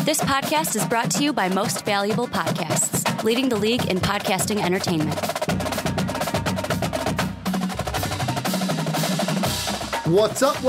This podcast is brought to you by Most Valuable Podcasts, leading the league in podcasting entertainment. What's up?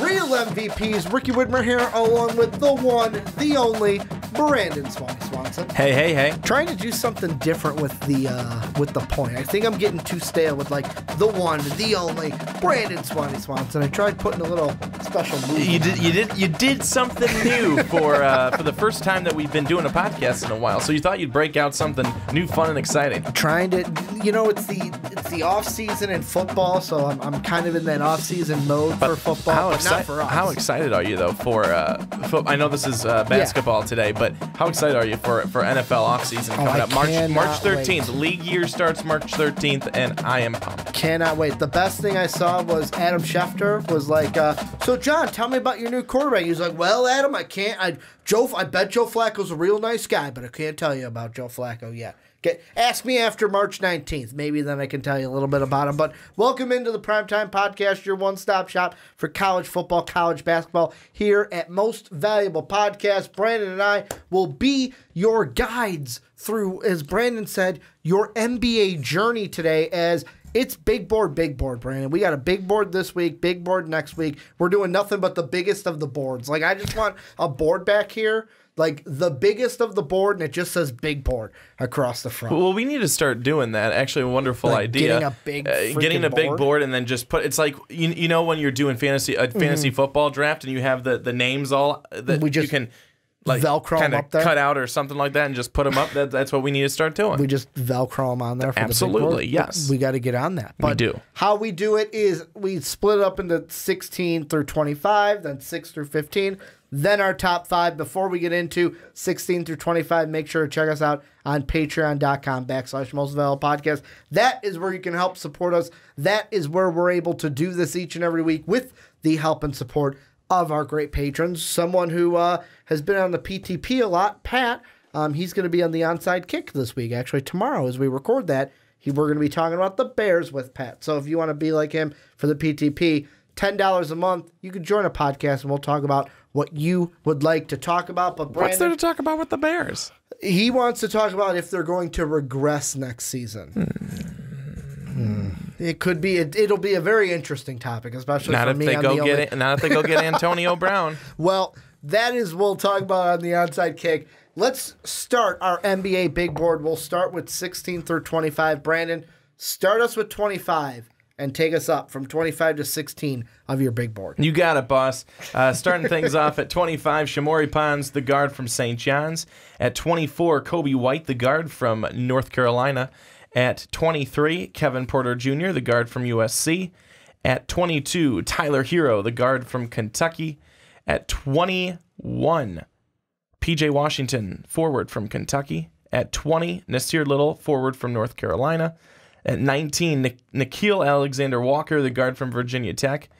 Real MVPs, Ricky Widmer here, along with the one, the only, Brandon Swanson. Hey. Trying to do something different with the point. I think I'm getting too stale with like the one, the only, Brandon Swanson. I tried putting a little special move. You did something new for the first time that we've been doing a podcast in a while. So you thought you'd break out something new, fun, and exciting. Trying to, it's the off season in football, so I'm kind of in that off season mode for football, but not for us. How excited are you though for I know this is basketball today, but how excited are you for NFL offseason coming up? March 13th. The league year starts March 13th, and I am pumped. Cannot wait. The best thing I saw was Adam Schefter was like, so John, tell me about your new quarterback. He was like, well, Adam, I can't. I bet Joe Flacco's a real nice guy, but I can't tell you about Joe Flacco yet. Ask me after March 19th. Maybe then I can tell you a little bit about him. But welcome into the Primetime Podcast, your one-stop shop for college football, college basketball here at Most Valuable Podcast. Brandon and I will be your guides through, as Brandon said, your NBA journey today as it's big board, Brandon. We got a big board this week, big board next week. We're doing nothing but the biggest of the boards. Like, I just want a board back here, like the biggest of the board, and it just says big board across the front. Well, we need to start doing that. Actually, a wonderful idea. Getting a big board and then just put. It's like you know when you're doing fantasy football draft and you have the names all that you can like Velcro kind up of there, cut out or something like that, and just put them up. That's what we need to start doing. We just Velcro them on there. For Absolutely, the big board. yes. We got to get on that. But we do. How we do it is we split it up into 16 through 25, then 6 through 15. Then our top five. Before we get into 16 through 25, make sure to check us out on patreon.com/Most Valuable Podcast. That is where you can help support us. That is where we're able to do this each and every week with the help and support of our great patrons. Someone who has been on the PTP a lot, Pat, he's going to be on the onside kick this week. Actually, tomorrow as we record that, we're going to be talking about the Bears with Pat. So if you want to be like him for the PTP, $10 a month, you can join a podcast and we'll talk about what you would like to talk about. But Brandon, what's there to talk about with the Bears? He wants to talk about if they're going to regress next season. It could be. It'll be a very interesting topic, especially not for if me. Not if they go get Antonio Brown. Well, that is we'll talk about on the onside kick. Let's start our NBA big board. We'll start with 16 through 25. Brandon, start us with 25. And take us up from 25 to 16 of your big board. You got it, boss. Starting things off at 25, Shamori Pons, the guard from St. John's. At 24, Kobe White, the guard from North Carolina. At 23, Kevin Porter Jr., the guard from USC. At 22, Tyler Hero, the guard from Kentucky. At 21, P.J. Washington, forward from Kentucky. At 20, Nasir Little, forward from North Carolina. At 19, Nickeil Alexander-Walker, the guard from Virginia Tech.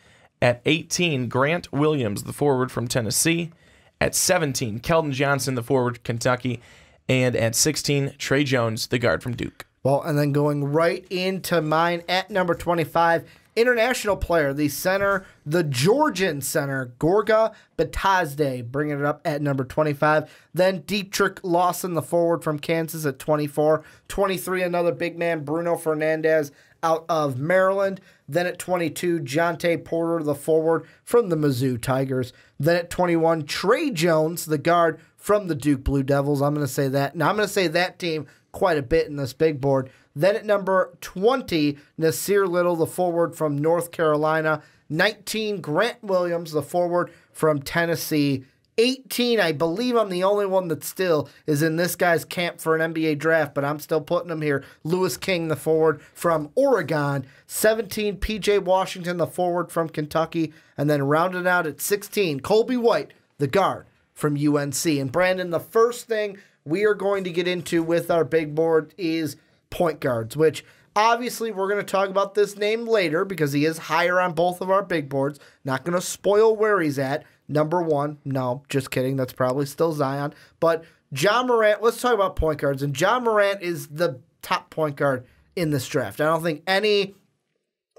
At 18, Grant Williams, the forward from Tennessee. At 17, Keldon Johnson, the forward from Kentucky. And at 16, Trey Jones, the guard from Duke. Well, and then going right into mine at number 25, international player, the center, the Georgian center, Gorga Batazde, bringing it up at number 25. Then Dietrich Lawson, the forward from Kansas at 24. 23, another big man, Bruno Fernandez out of Maryland. Then at 22, Jonte Porter, the forward from the Mizzou Tigers. Then at 21, Trey Jones, the guard from the Duke Blue Devils. I'm going to say that. Now, I'm going to say that team quite a bit in this big board. Then at number 20, Nasir Little, the forward from North Carolina. 19, Grant Williams, the forward from Tennessee. 18, I believe I'm the only one that still is in this guy's camp for an NBA draft, but I'm still putting him here. Lewis King, the forward from Oregon. 17, P.J. Washington, the forward from Kentucky. And then rounded out at 16, Colby White, the guard from UNC. And Brandon, the first thing we are going to get into with our big board is point guards, which obviously we're going to talk about this name later because he is higher on both of our big boards. Not going to spoil where he's at. Number one, no, just kidding. That's probably still Zion. But Ja Morant, let's talk about point guards. And Ja Morant is the top point guard in this draft. I don't think any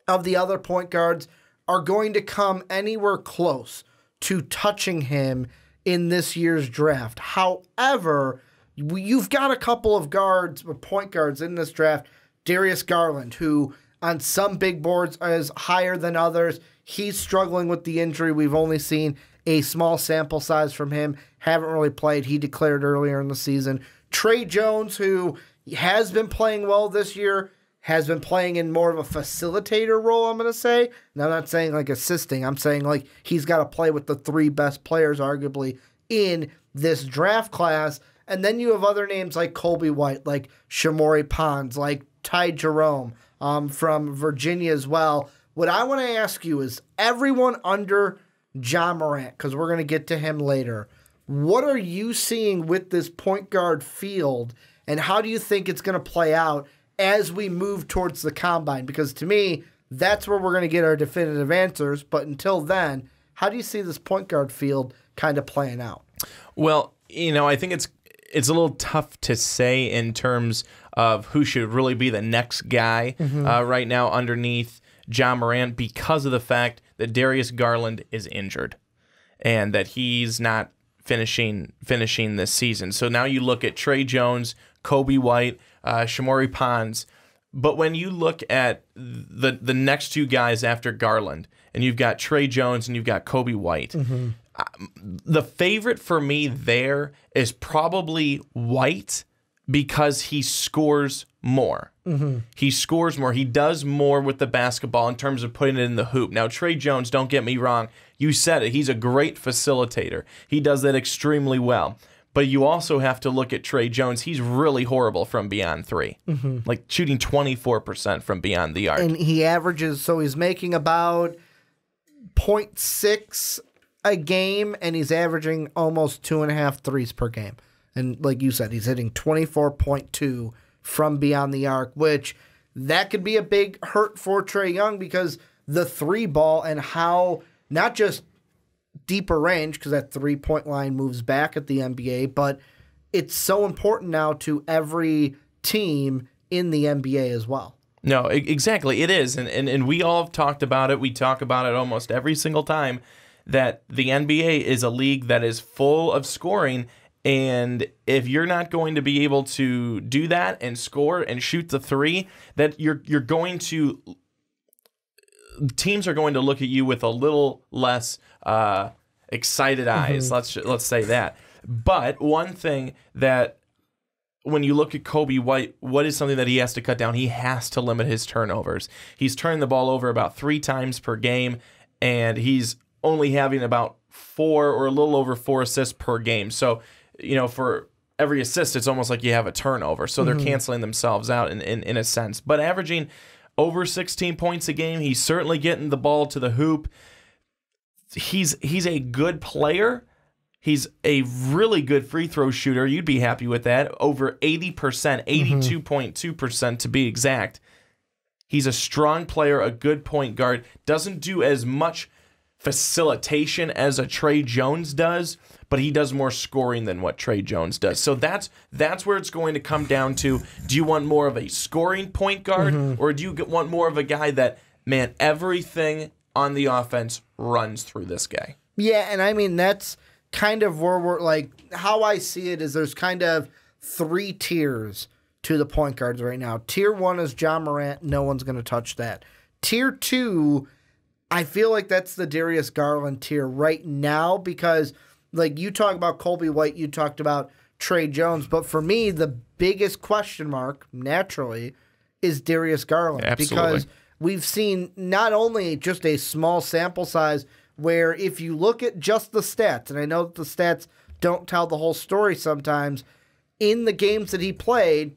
of the other point guards are going to come anywhere close to touching him in this year's draft. However, you've got a couple of guards, point guards in this draft. Darius Garland, who on some big boards is higher than others. He's struggling with the injury. We've only seen a small sample size from him. Haven't really played. He declared earlier in the season. Tre Jones, who has been playing well this year, has been playing in more of a facilitator role, I'm going to say. And I'm not saying like assisting. I'm saying like he's got to play with the three best players, arguably, in this draft class. And then you have other names like Coby White, like Shamorie Ponds, like Ty Jerome from Virginia as well. What I want to ask you is everyone under Ja Morant, because we're going to get to him later, what are you seeing with this point guard field, and how do you think it's going to play out as we move towards the combine? Because to me, that's where we're going to get our definitive answers. But until then, how do you see this point guard field kind of playing out? Well, I think it's a little tough to say in terms of who should really be the next guy right now underneath Ja Morant, because of the fact that Darius Garland is injured and that he's not finishing this season. So now you look at Tre Jones, Coby White, Shamorie Ponds. But when you look at the next two guys after Garland, and you've got Tre Jones and you've got Coby White, the favorite for me there is probably White, because he scores more. He scores more. He does more with the basketball in terms of putting it in the hoop. Now, Tre Jones, don't get me wrong, you said it, he's a great facilitator. He does that extremely well. But you also have to look at Tre Jones. He's really horrible from beyond three, like shooting 24% from beyond the arc. And he averages, so he's making about 0.6 a game, and he's averaging almost 2.5 threes per game. And like you said, he's hitting 24.2 from beyond the arc, which that could be a big hurt for Trae Young, because the three ball and how not just deeper range, because that three-point line moves back at the NBA, but it's so important now to every team in the NBA as well. No, exactly. It is. And we all have talked about it. We talk about it almost every single time, that the NBA is a league that is full of scoring. And if you're not going to be able to do that and score and shoot the three, that you're going to, teams are going to look at you with a little less excited eyes. Let's say that. But one thing that, when you look at Coby White, what is something that he has to cut down? He has to limit his turnovers. He's turning the ball over about 3 times per game, and he's only having about 4 or a little over 4 assists per game. So, for every assist, it's almost like you have a turnover. So they're canceling themselves out in a sense. But averaging over 16 points a game, he's certainly getting the ball to the hoop. He's a good player. He's a really good free throw shooter. You'd be happy with that. Over 80%, 82.2% to be exact. He's a strong player, a good point guard. Doesn't do as much facilitation as a Tre Jones does, but he does more scoring than what Tre Jones does. So that's where it's going to come down to. Do you want more of a scoring point guard, or do you want more of a guy that, man, everything on the offense runs through this guy? Yeah, and I mean, that's kind of where we're like, how I see it is there's kind of 3 tiers to the point guards right now. Tier 1 is Ja Morant. No one's going to touch that. Tier 2, I feel like that's the Darius Garland tier right now, because like you talk about Coby White, you talked about Tre Jones, but for me, the biggest question mark, naturally, is Darius Garland. Absolutely. Because we've seen not only just a small sample size, where if you look at just the stats, and I know that the stats don't tell the whole story sometimes, in the games that he played,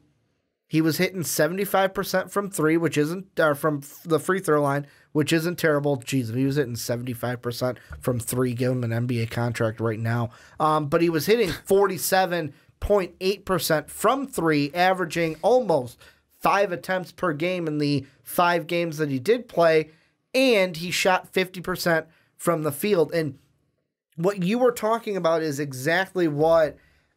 he was hitting 75% from three, which isn't from the free throw line, which isn't terrible. Jeez, he was hitting 75% from three, give him an NBA contract right now. But he was hitting 47.8% from three, averaging almost 5 attempts per game in the 5 games that he did play, and he shot 50% from the field. And what you were talking about is exactly what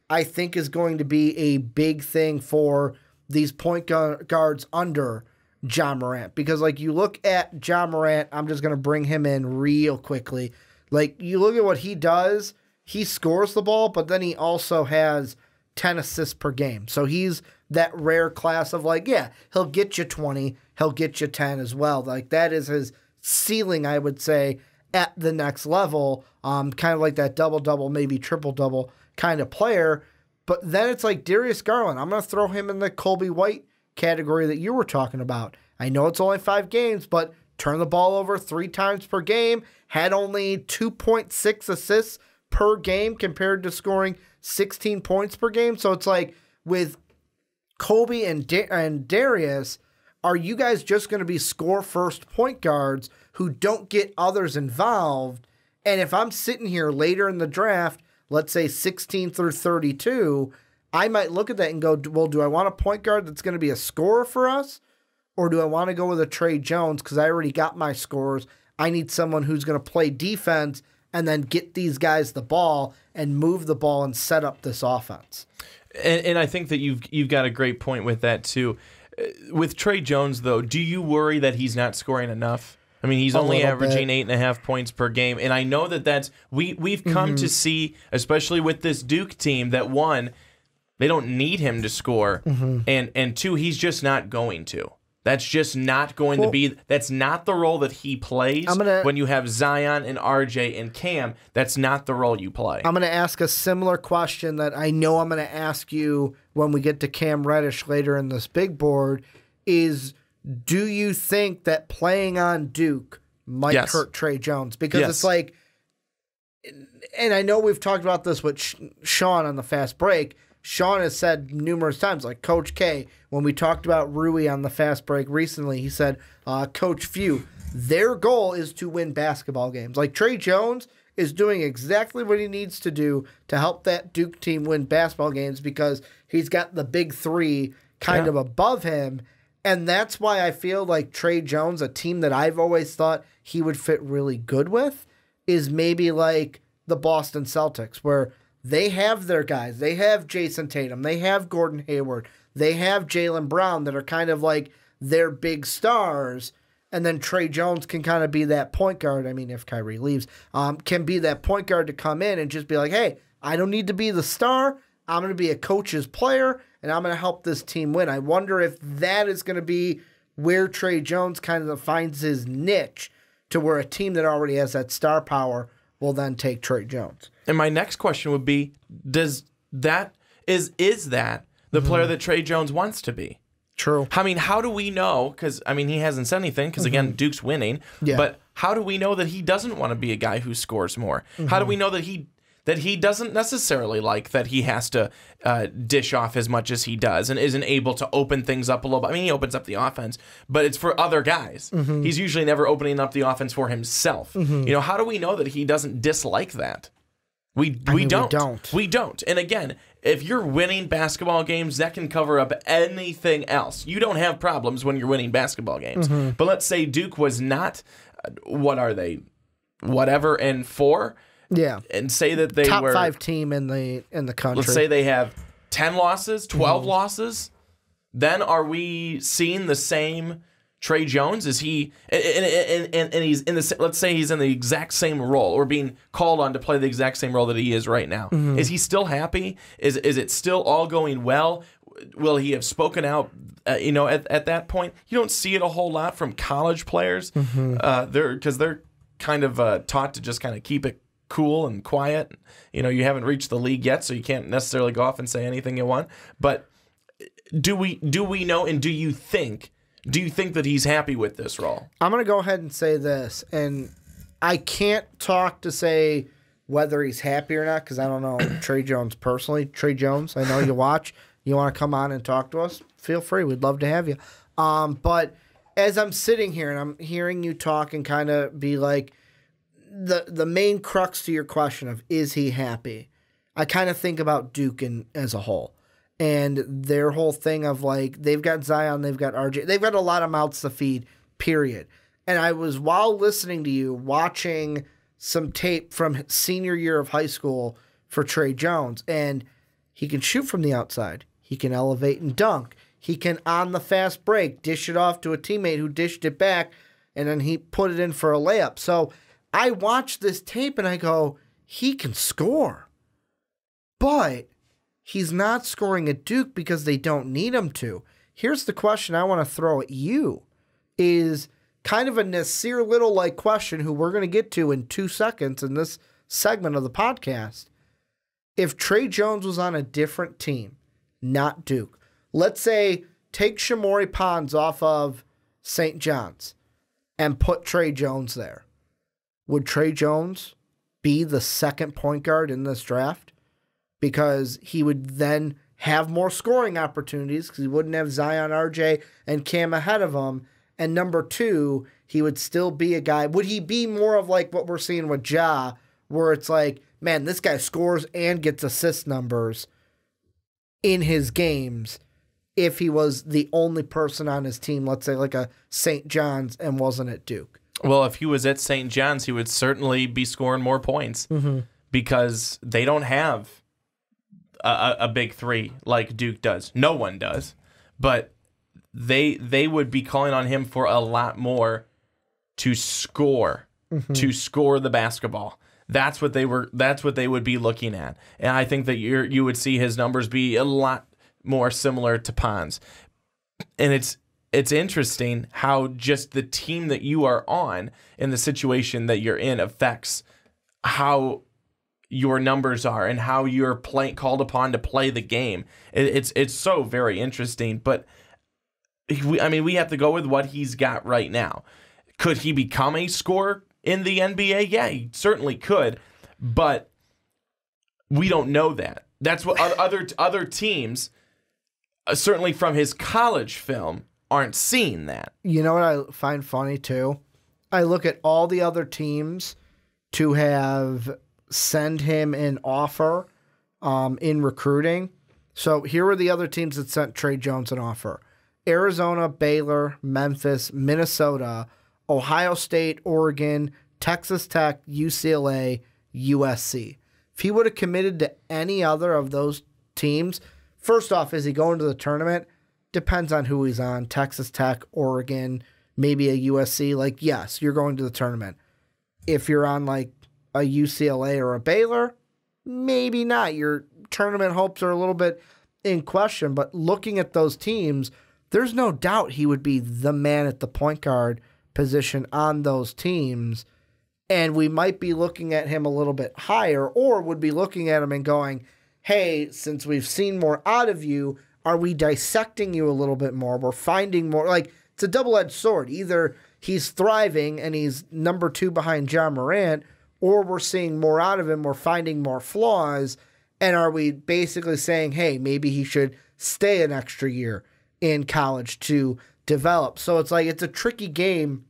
I think is going to be a big thing for these point guards under Ja Morant. Because, like, you look at Ja Morant, I'm just going to bring him in real quickly. Like, you look at what he does, he scores the ball, but then he also has 10 assists per game. So he's that rare class of like, yeah, he'll get you 20, he'll get you 10 as well. Like that is his ceiling, I would say, at the next level. Kind of like that double-double, maybe triple-double kind of player. But then it's like Darius Garland. I'm going to throw him in the Coby White category that you were talking about. I know it's only 5 games, but turned the ball over 3 times per game, had only 2.6 assists per game compared to scoring 16 points per game. So it's like with Coby and Darius, are you guys just going to be score-first point guards who don't get others involved? And if I'm sitting here later in the draft, let's say 16 through 32, I might look at that and go, well, do I want a point guard that's going to be a scorer for us? Or do I want to go with a Tre Jones because I already got my scores? I need someone who's going to play defense and then get these guys the ball and move the ball and set up this offense. And I think that you've got a great point with that too. With Tre Jones, though, do you worry that he's not scoring enough? I mean, he's only averaging 8.5 points per game, and I know that's we've come to see, especially with this Duke team, that one, they don't need him to score, and two, he's just not going to. That's just not going to be. That's not the role that he plays. When you have Zion and RJ and Cam, that's not the role you play. I'm going to ask a similar question that I know I'm going to ask you when we get to Cam Reddish later in this big board. Is do you think that playing on Duke might hurt Tre Jones? Because it's like, and I know we've talked about this with Sean on the Fast Break. Sean has said numerous times, like Coach K, when we talked about Rui on the Fast Break recently, he said, Coach Few, their goal is to win basketball games. Like Tre Jones is doing exactly what he needs to do to help that Duke team win basketball games because he's got the big 3 kind of above him. And that's why I feel like Tre Jones, a team that I've always thought he would fit really good with, is maybe like the Boston Celtics, where they have their guys. They have Jason Tatum. They have Gordon Hayward. They have Jaylen Brown that are kind of like their big stars. And then Tre Jones can kind of be that point guard. I mean, if Kyrie leaves, can be that point guard to come in and just be like, hey, I don't need to be the star. I'm going to be a coach's player, and I'm going to help this team win. I wonder if that is going to be where Tre Jones kind of finds his niche, to where a team that already has that star power will then take Tre Jones. And my next question would be, is that the player that Tre Jones wants to be? True. I mean, how do we know? Because, I mean, he hasn't said anything because, again, Duke's winning. Yeah. But how do we know that he doesn't want to be a guy who scores more? How do we know that he doesn't necessarily like that he has to dish off as much as he does and isn't able to open things up a little bit? I mean, he opens up the offense, but it's for other guys. He's usually never opening up the offense for himself. You know, how do we know that he doesn't dislike that? We don't. And again, if you're winning basketball games, that can cover up anything else. You don't have problems when you're winning basketball games. But let's say Duke was not, what are they, whatever, and 4? Yeah. And say that they were top 5 team in the country. Let's say they have 10 losses, 12 losses. Then are we seeing the same Tre Jones? Is he and he's in the, let's say he's in the exact same role or being called on to play the exact same role that he is right now. Is he still happy? Is it still all going well? Will he have spoken out? At that point, you don't see it a whole lot from college players. Because they're kind of taught to just kind of keep it cool and quiet. You know, you haven't reached the league yet, so you can't necessarily go off and say anything you want. But do we know, and do you think that he's happy with this role? I'm going to go ahead and say this, and I can't talk to say whether he's happy or not because I don't know Tre Jones personally. Tre Jones, I know you watch. You want to come on and talk to us? Feel free. We'd love to have you. But as I'm sitting here and I'm hearing you talk and kind of be like, the main crux to your question of is he happy, I kind of think about Duke as a whole and their whole thing of like they've got Zion, they've got RJ, they've got a lot of mouths to feed, period. And I was, while listening to you, watching some tape from senior year of high school for Tre Jones, and he can shoot from the outside, he can elevate and dunk, he can on the fast break dish it off to a teammate who dished it back, and then he put it in for a layup. So I watch this tape and I go, he can score. But he's not scoring at Duke because they don't need him to. Here's the question I want to throw at you, is kind of a Nasir Little-like question who we're going to get to in 2 seconds in this segment of the podcast. If Trey Jones was on a different team, not Duke, let's say take Shamorie Ponds off of St. John's and put Trey Jones there, would Trey Jones be the second point guard in this draft? Because he would then have more scoring opportunities because he wouldn't have Zion, RJ, and Cam ahead of him. And number 2, he would still be a guy. Would he be more of like what we're seeing with Ja, where it's like, man, this guy scores and gets assist numbers in his games if he was the only person on his team, let's say like a St. John's, and wasn't at Duke? Well, if he was at St. John's, he would certainly be scoring more points because they don't have a big 3 like Duke does. No one does. But they would be calling on him for a lot more to score, to score the basketball. That's what they would be looking at. And I think that you would see his numbers be a lot more similar to Ponds. And it's interesting how just the team that you are on and the situation that you're in affects how your numbers are and how you're called upon to play the game. It's so very interesting. But we have to go with what he's got right now. Could he become a scorer in the NBA? Yeah, he certainly could. But we don't know that. That's what other teams, certainly from his college film, aren't seeing that. You know what I find funny too? I look at all the other teams to have send him an offer in recruiting. So here were the other teams that sent Trey Jones an offer: Arizona, Baylor, Memphis, Minnesota, Ohio State, Oregon, Texas Tech, UCLA, USC. If he would have committed to any other of those teams, first off, is he going to the tournament? Depends on who he's on. Texas Tech, Oregon, maybe a USC. Like, yes, you're going to the tournament. If you're on like a UCLA or a Baylor, maybe not. Your tournament hopes are a little bit in question. But looking at those teams, there's no doubt he would be the man at the point guard position on those teams. And we might be looking at him a little bit higher, or would be looking at him and going, hey, since we've seen more out of you, are we dissecting you a little bit more? We're finding more. Like, it's a double-edged sword. Either he's thriving and he's number 2 behind John Morant, or we're seeing more out of him. We're finding more flaws. And are we basically saying, hey, maybe he should stay an extra year in college to develop? So it's like, it's a tricky game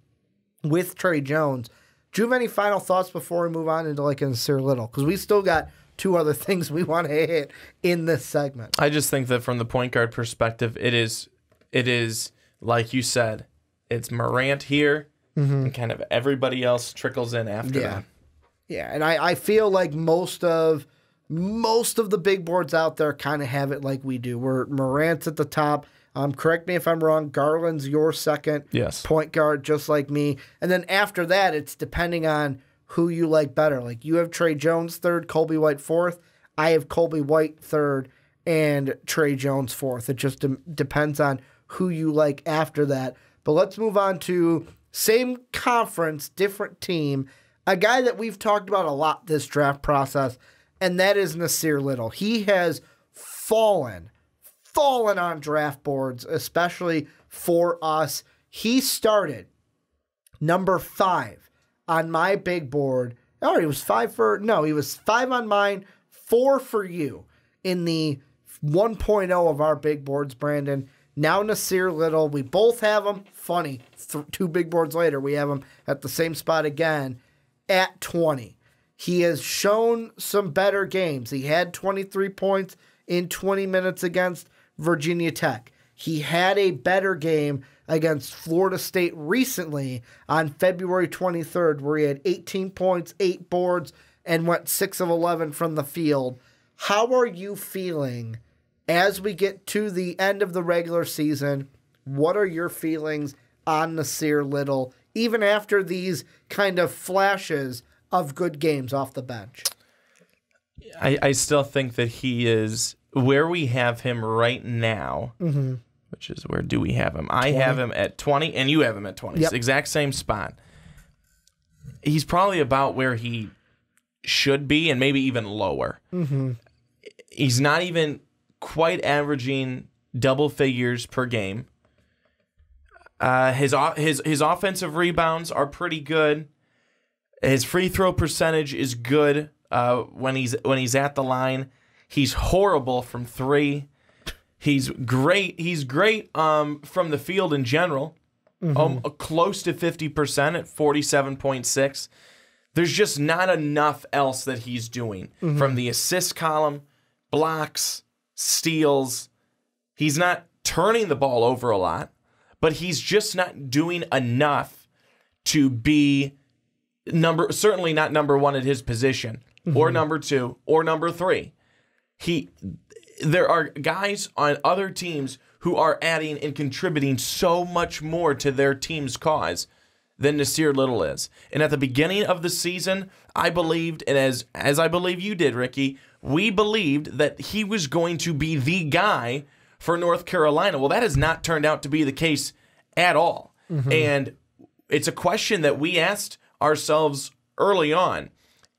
with Trey Jones. Do you have any final thoughts before we move on into like Nasir Little? Because we still got 2 other things we want to hit in this segment. I just think that from the point guard perspective, it is like you said, it's Morant here, and kind of everybody else trickles in after that. Yeah, and I feel like most of the big boards out there kind of have it like we do, where Morant's at the top. Correct me if I'm wrong, Garland's your second point guard, just like me. And then after that, it's depending on who you like better. Like, you have Trey Jones third, Colby White fourth. I have Colby White third and Trey Jones fourth. It just depends on who you like after that. But let's move on to same conference, different team. A guy that we've talked about a lot this draft process, and that is Nasir Little. He has fallen on draft boards, especially for us. He started number 5 on my big board. Oh, he was 5 on mine, 4 for you in the 1.0 of our big boards, Brandon. Now Nasir Little, we both have him. Funny, 2 big boards later, we have him at the same spot again at 20. He has shown some better games. He had 23 points in 20 minutes against Virginia Tech. He had a better game against Florida State recently on February 23rd, where he had 18 points, 8 boards, and went 6 of 11 from the field. How are you feeling as we get to the end of the regular season? What are your feelings on Nasir Little, even after these kind of flashes of good games off the bench? I still think that he is where we have him right now, which is where do we have him? 20. I have him at 20, and you have him at 20. Yep. It's the exact same spot. He's probably about where he should be, and maybe even lower. He's not even quite averaging double figures per game. His offensive rebounds are pretty good. His free throw percentage is good when he's at the line. He's horrible from three. He's great. He's great from the field in general. Close to 50% at 47.6. There's just not enough else that he's doing from the assist column, blocks, steals. He's not turning the ball over a lot, but he's just not doing enough to be certainly not number one at his position, or number two, or number three. There are guys on other teams who are adding and contributing so much more to their team's cause than Nasir Little is. And at the beginning of the season, I believed, and as I believe you did, Ricky, we believed that he was going to be the guy for North Carolina. Well, that has not turned out to be the case at all. And it's a question that we asked ourselves early on.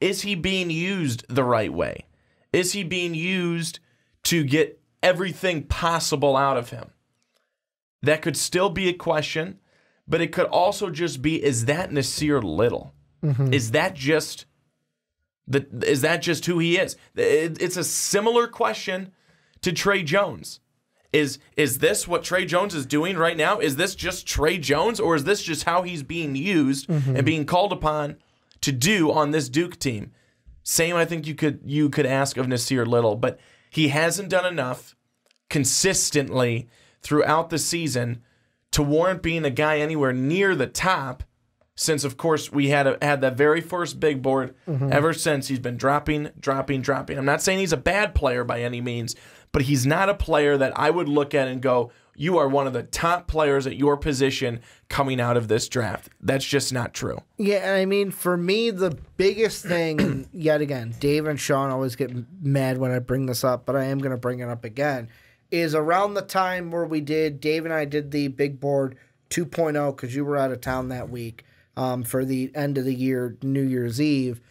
Is he being used the right way? Is he being used to get everything possible out of him? That could still be a question, but it could also just be, is that Nasir Little? Is that just who he is? It's a similar question to Trey Jones. Is this what Trey Jones is doing right now? Is this just Trey Jones, or is this just how he's being used and being called upon to do on this Duke team? Same, I think you could ask of Nasir Little, but he hasn't done enough consistently throughout the season to warrant being a guy anywhere near the top. Since, of course, we had that very first big board. Ever since, he's been dropping. I'm not saying he's a bad player by any means, but he's not a player that I would look at and go, you are one of the top players at your position coming out of this draft. That's just not true. Yeah, and I mean, for me, the biggest thing, and yet again, Dave and Sean always get mad when I bring this up, but I am going to bring it up again, is around the time where Dave and I did the big board 2.0, because you were out of town that week, for the end of the year, New Year's Eve.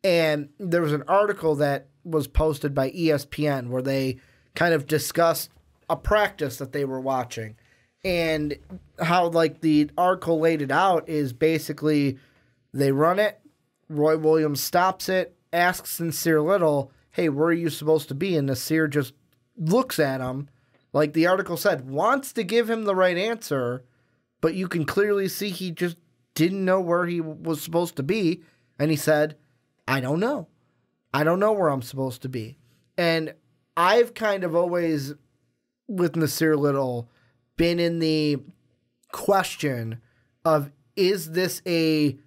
And there was an article that was posted by ESPN where they kind of discussed a practice that they were watching. And how, like, the article laid it out is basically they run it, Roy Williams stops it, asks Nasir Little, hey, where are you supposed to be? And Nasir just looks at him, like the article said, wants to give him the right answer, but you can clearly see he just didn't know where he was supposed to be. And he said, I don't know. I don't know where I'm supposed to be. And I've kind of always, with Nasir Little, been in the question of, is this a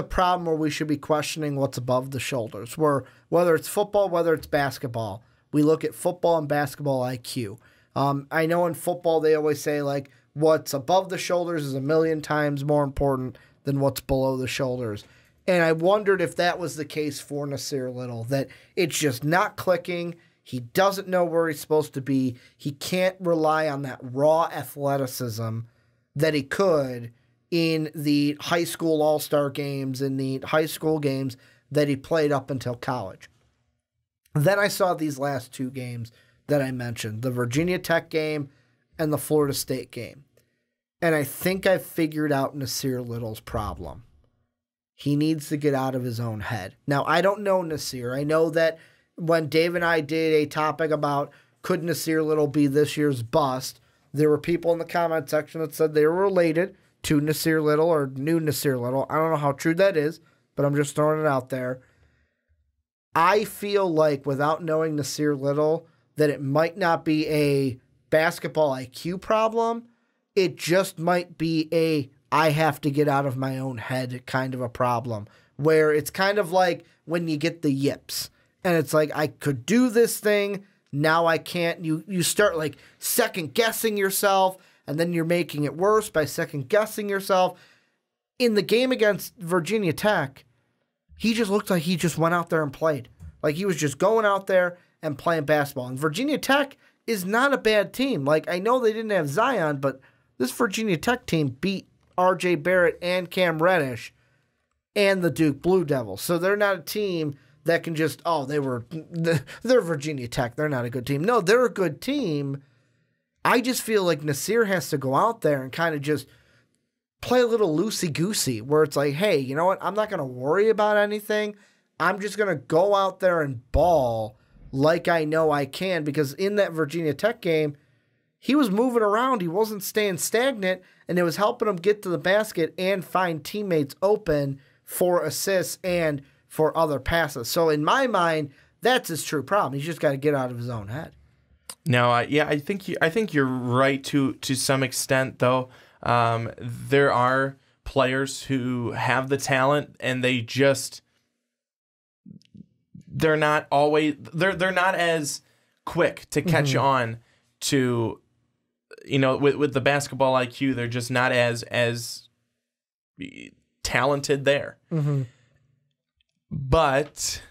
problem where we should be questioning what's above the shoulders? Where whether it's football, whether it's basketball, we look at football and basketball IQ. I know in football they always say, like, what's above the shoulders is 1,000,000 times more important than what's below the shoulders. And I wondered if that was the case for Nasir Little, that it's just not clicking. He doesn't know where he's supposed to be. He can't rely on that raw athleticism that he could in the high school all-star games, in the high school games that he played up until college. Then I saw these last two games that I mentioned, the Virginia Tech game and the Florida State game. And I think I've figured out Nasir Little's problem. He needs to get out of his own head. Now, I don't know Nasir. I know that when Dave and I did a topic about could Nasir Little be this year's bust, there were people in the comment section that said they were related to Nasir Little or knew Nasir Little. I don't know how true that is, but I'm just throwing it out there. I feel like, without knowing Nasir Little, that it might not be a basketball IQ problem. It just might be I have to get out of my own head kind of a problem, where it's kind of like when you get the yips and it's like, I could do this thing, now I can't. You start like second guessing yourself, and then you're making it worse by second guessing yourself. In the game against Virginia Tech, he just looked like he just went out there and played. Like, he was just going out there and playing basketball. And Virginia Tech is not a bad team. Like, I know they didn't have Zion, but this Virginia Tech team beat R.J. Barrett and Cam Reddish and the Duke Blue Devils. So they're not a team that can just, they're Virginia Tech. They're not a good team. No, they're a good team. I just feel like Nasir has to go out there and kind of just play a little loosey-goosey, where it's like, hey, you know what? I'm not going to worry about anything. I'm just going to go out there and ball like I know I can, because in that Virginia Tech game, he was moving around. He wasn't staying stagnant, and it was helping him get to the basket and find teammates open for assists and for other passes. So in my mind, that's his true problem. He's just got to get out of his own head. No, I think you're right to some extent, though. There are players who have the talent, and they're not as quick to catch on to, with the basketball IQ. They're just not as talented there. But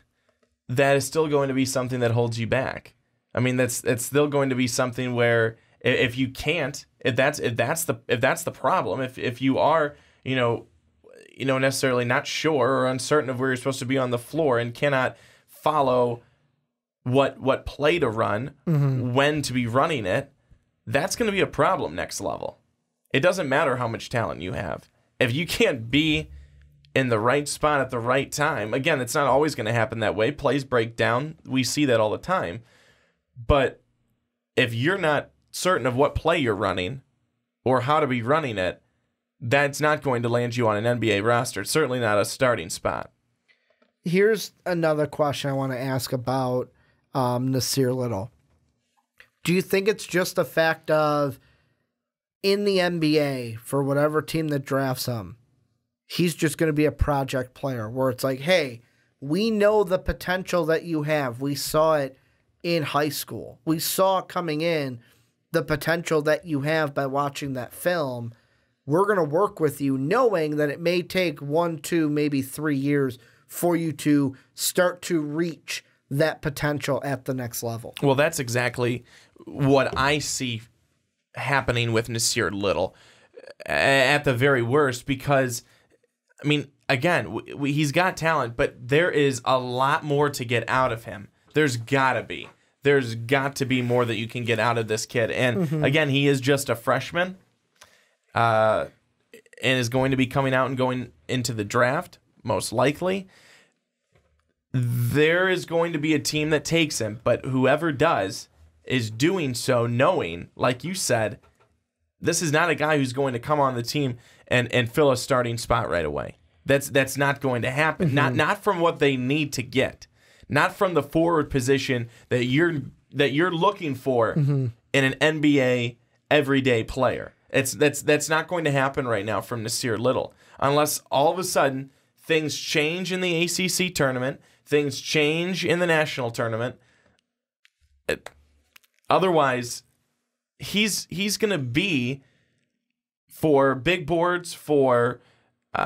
that is still going to be something that holds you back. I mean, it's still going to be something where if you can't, if that's the problem, if you are, necessarily not sure or uncertain of where you're supposed to be on the floor and cannot follow what play to run, when to be running it, that's going to be a problem next level. It doesn't matter how much talent you have. If you can't be in the right spot at the right time, again, it's not always going to happen that way. Plays break down. We see that all the time. But if you're not certain of what play you're running or how to be running it, that's not going to land you on an NBA roster. It's certainly not a starting spot. Here's another question I want to ask about Nasir Little. Do you think it's just a fact of, in the NBA, for whatever team that drafts him, he's just going to be a project player, where it's like, hey, we know the potential that you have. We saw it in high school. We saw coming in the potential that you have by watching that film. We're going to work with you, knowing that it may take 1, 2, maybe 3 years for you to start to reach that potential at the next level. Well, that's exactly what I see happening with Nasir Little at the very worst, because, I mean, again, he's got talent, but there is a lot more to get out of him. There's got to be. There's got to be more that you can get out of this kid. And, again, he is just a freshman and is going to be coming out and going into the draft, most likely. There is going to be a team that takes him, but whoever does is doing so knowing, like you said, this is not a guy who's going to come on the team and fill a starting spot right away. That's not going to happen. Not from what they need to get. Not from the forward position that you're looking for in an NBA everyday player. That's not going to happen right now from Nasir Little, unless all of a sudden things change in the ACC tournament, things change in the national tournament. Otherwise, he's going to be, for big boards, for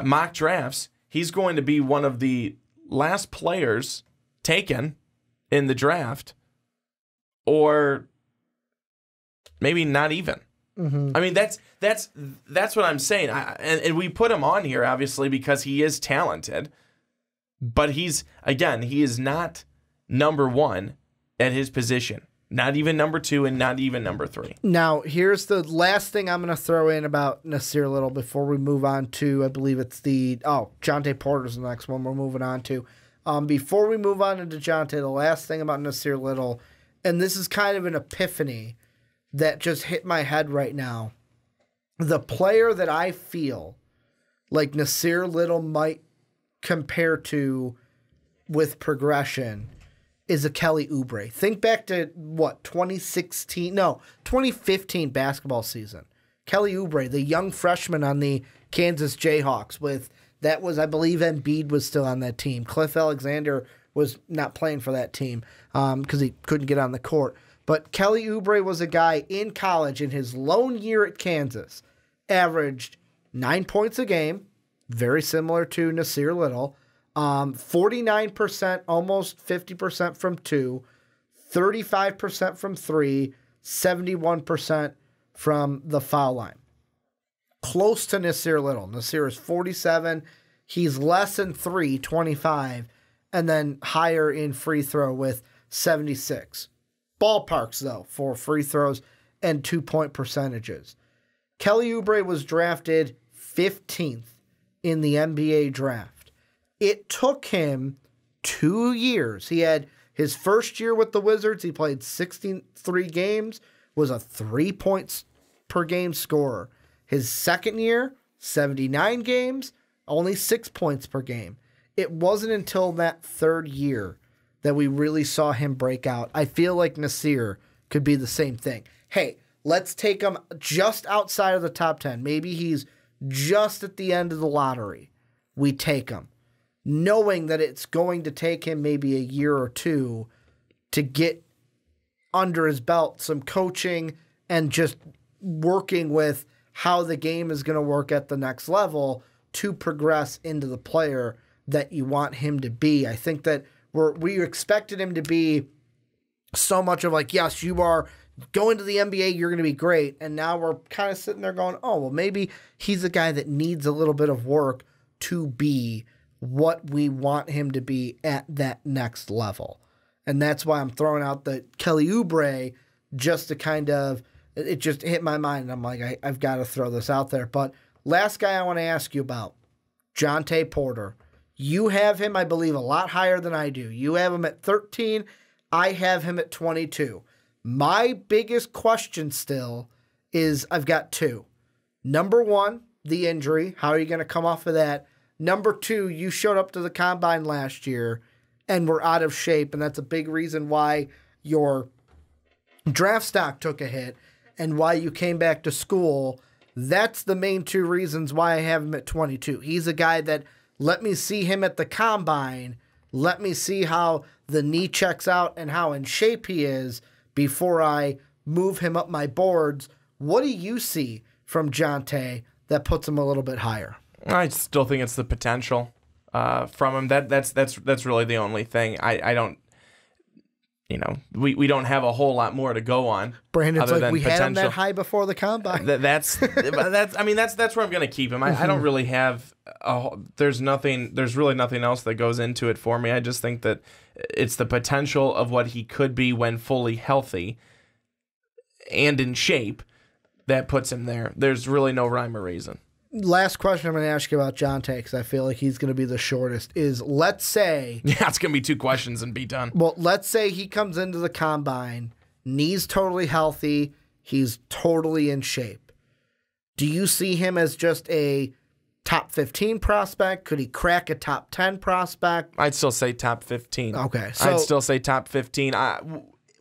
mock drafts, he's going to be one of the last players taken in the draft, or maybe not even. I mean, that's what I'm saying. And we put him on here obviously because he is talented, but he is not number one at his position. Not even number 2 and not even number 3. Now, here's the last thing I'm going to throw in about Nasir Little before we move on to, I believe it's Jonte Porter's the next one we're moving on to. Before we move on to Jonte, the last thing about Nasir Little, and this is kind of an epiphany that just hit my head right now. The player that I feel like Nasir Little might compare to with progression is a Kelly Oubre. Think back to 2015 basketball season. Kelly Oubre, the young freshman on the Kansas Jayhawks, that was, I believe, Embiid was still on that team. Cliff Alexander was not playing for that team because he couldn't get on the court. But Kelly Oubre was a guy in college in his lone year at Kansas, averaged 9 points a game, very similar to Nasir Little, 49%, almost 50% from 2, 35% from 3, 71% from the foul line. Close to Nasir Little. Nasir is 47. He's less than 3, 25, and then higher in free throw with 76. Ballparks, though, for free throws and 2-point percentages. Kelly Oubre was drafted 15th in the NBA draft. It took him 2 years. He had his first year with the Wizards. He played 63 games, was a 3 points per game scorer. His second year, 79 games, only 6 points per game. It wasn't until that third year that we really saw him break out. I feel like Nasir could be the same thing. Hey, let's take him just outside of the top 10. Maybe he's just at the end of the lottery. We take him, knowing that it's going to take him maybe a year or two to get under his belt some coaching and just working with how the game is going to work at the next level to progress into the player that you want him to be. I think that we expected him to be so much of like, yes, you are going to the NBA, you're going to be great. And now we're kind of sitting there going, oh, well, maybe he's a guy that needs a little bit of work to be what we want him to be at that next level. And that's why I'm throwing out the Kelly Oubre just to kind of, it just hit my mind. And I'm like, I've got to throw this out there. But last guy I want to ask you about, Jontay Porter. You have him, I believe, a lot higher than I do. You have him at 13. I have him at 22. My biggest question still is I've got 2. Number 1, the injury. How are you going to come off of that? Number 2, you showed up to the combine last year and were out of shape, and that's a big reason why your draft stock took a hit and why you came back to school. That's the main 2 reasons why I have him at 22. He's a guy that, let me see him at the combine. Let me see how the knee checks out and how in shape he is before I move him up my boards. What do you see from Jontay that puts him a little bit higher? I still think it's the potential from him. That's really the only thing. I don't, we don't have a whole lot more to go on. Brandon's like, we had him that high before the combine. That's where I'm going to keep him. I don't really have there's really nothing else that goes into it for me. I just think that it's the potential of what he could be when fully healthy and in shape that puts him there. There's really no rhyme or reason. Last question I'm going to ask you about Jontay, because I feel like he's going to be the shortest, is let's say... Yeah, it's going to be 2 questions and be done. Well, let's say he comes into the combine, knees totally healthy, he's totally in shape. Do you see him as just a top 15 prospect? Could he crack a top 10 prospect? I'd still say top 15. Okay. I'd still say top 15.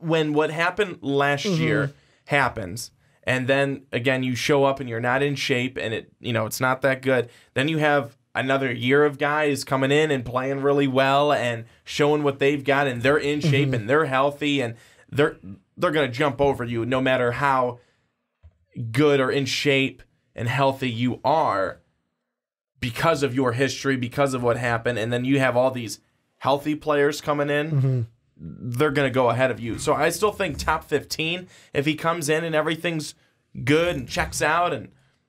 When what happened last year happens... And then, again, you show up and you're not in shape and it's not that good. Then you have another year of guys coming in and playing really well and showing what they've got, and they're in shape and they're healthy and they're going to jump over you no matter how good or in shape and healthy you are because of your history, because of what happened. And then you have all these healthy players coming in. They're going to go ahead of you. So I still think top 15 if he comes in and everything's good and checks out,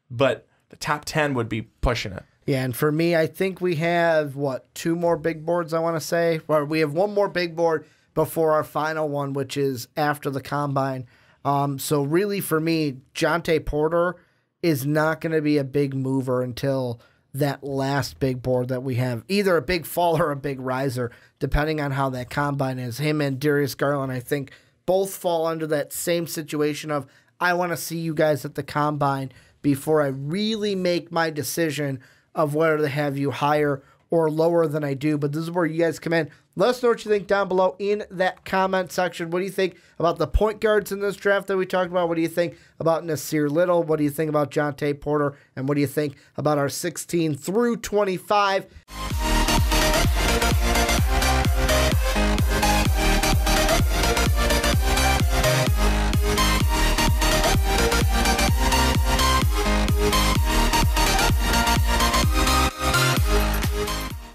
but the top 10 would be pushing it. Yeah, and for me, I think we have, 2 more big boards, I want to say? Or we have 1 more big board before our final one, which is after the combine. So really, for me, Jontay Porter is not going to be a big mover until that last big board that we have. Either a big fall or a big riser, depending on how that combine is. Him and Darius Garland, I think, both fall under that same situation of, I want to see you guys at the combine before I really make my decision of whether to have you higher or lower than I do. But this is where you guys come in. Let us know what you think down below in that comment section. What do you think about the point guards in this draft that we talked about? What do you think about Nasir Little? What do you think about Jontay Porter? And what do you think about our 16 through 25?